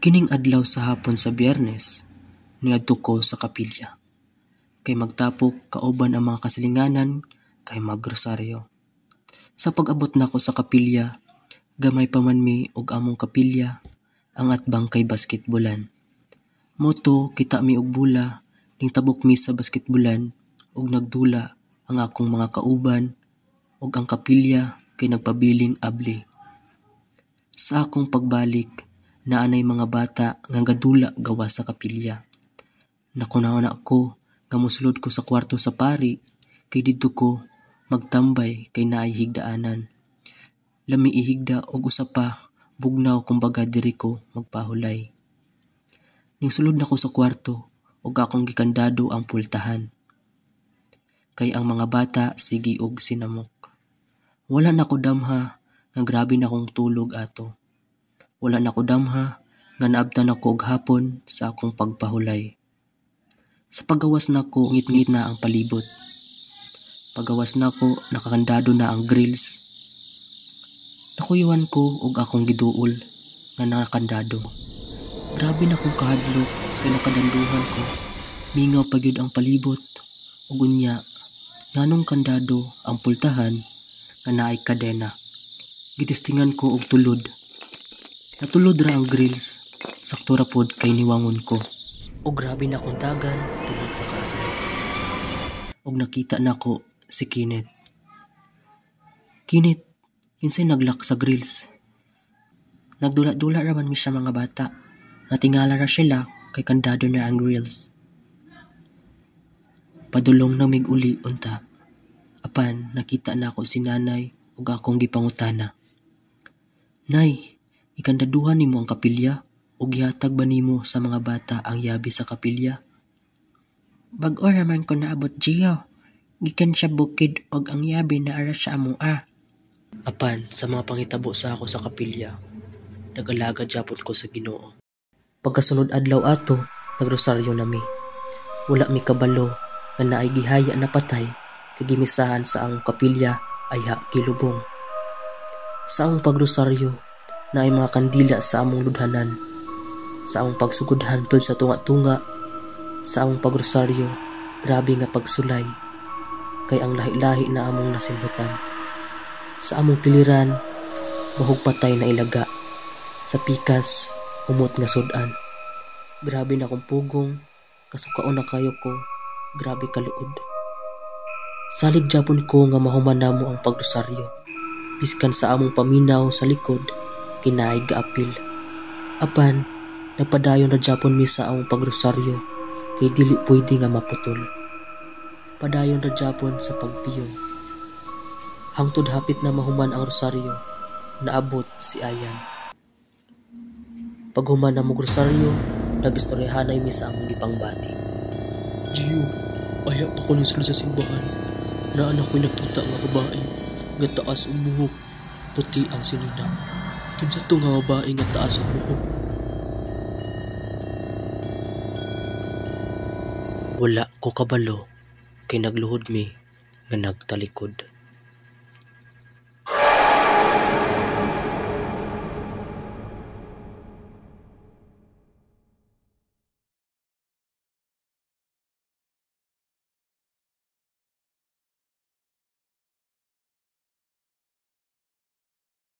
Kining adlaw sa hapon sa Biyernes, niadto ko sa kapilya. Kay magtapok kauban ang mga kasilinganan kay magrosaryo. Sa pag-abot nako sa kapilya, gamay pa man mi og among kapilya, ang atbang kay basketbolan. Moto kita mi og bula, ning tabok mi sa basketbolan ug nagdula ang akong mga kauban ug ang kapilya kay nagpabiling abli. Sa akong pagbalik, naanay mga bata nga gadula gawa sa kapilya. Nakunaon ako nga mosulod ko sa kwarto sa pari kay didto ko magtambay kay naay higdaanan. Lami ihigda og usa pa bugnaw kumbaga diri ko magpahulay. Ning sulod nako sa kwarto ug akong gikandado ang pultahan. Kay ang mga bata sige og sinamok. Wala nako damha nga grabe na akong tulog ato. Wala nako damha nga naabtan ako og hapon sa akong pagpahulay. Sa paggawas nako ngit-ngit na ang palibot. Paggawas nako nakakandado na ang grills. Nakuyuan ko og akong giduol nga nakakandado. Grabe na akong kahadlok kay nakadanduhan ko. Mingaw pa gyud ang palibot ug unya nganong kandado ang pultahan nga naay kadena. Gitistingan ko og tulod. Natulod ra ang grills. Sakto ra pod kay niwangon ko. O grabe na akong tagan tungod sa kahadlok. Og nakita nako si Kenneth. Kenneth, kinsay naglak sa grills? Nagdula-dula raman mi siya mga bata. Natingala ra sila kay kandado na ang grills. Padulong na mig uli unta. Apan nakita na ako si nanay ug akong gipangutana. Nay, ikandaduhan nimo ang kapilya o gihatag ba nimo sa mga bata ang yabi sa kapilya? Bag-o raman ko naabot Gio. Gikan siya bukid og ang yabi na ara sa amoa. Apan sa mga pangitabo sa ako sa kapilya, nag-alagad japon ko sa Ginoo. Pagkasunod adlaw ato, nagrosaryo nami. Wala mi kabalo nga naay gihaya na patay kay gimisahan sa ang kapilya ay kilubong. Sa ang pagrosaryo, naay mga kandila sa among ludhanan. Sa among pagsugod hantod sa tunga-tunga, sa among pagrosaryo, grabe nga pagsulay, kay ang lahi-lahi na among nasimbutan. Sa among kiliran, bahog patay na ilaga. Sa pikas, umot nga sudan. Grabe na kong pugong, kasukaon na kayo ko, grabe kaluod. Salig japon ko nga mahuman namo ang pagrosaryo. Biskan sa among paminaw sa likod, kinaay gaapil. Apan, nagpadayon na japon mi sa among pagrosaryo, kay dili pwede nga maputol. Padayon na japon sa pagpiyong. Hangtod hapit na mahuman ang rosaryo, naabot si Ayan. Paghuman na mo rosaryo, nag-istoryahanay mi sa among gipangbati. Gio, aya pa ko sulod sa simbahan. Naan ako'y nakita nga babae, nga taas ang buhok, puti ang sinina. Kinsa to nga babae nga taas ang buhok? Wala ko kabalo, kay nagluhod mi nga nagtalikod.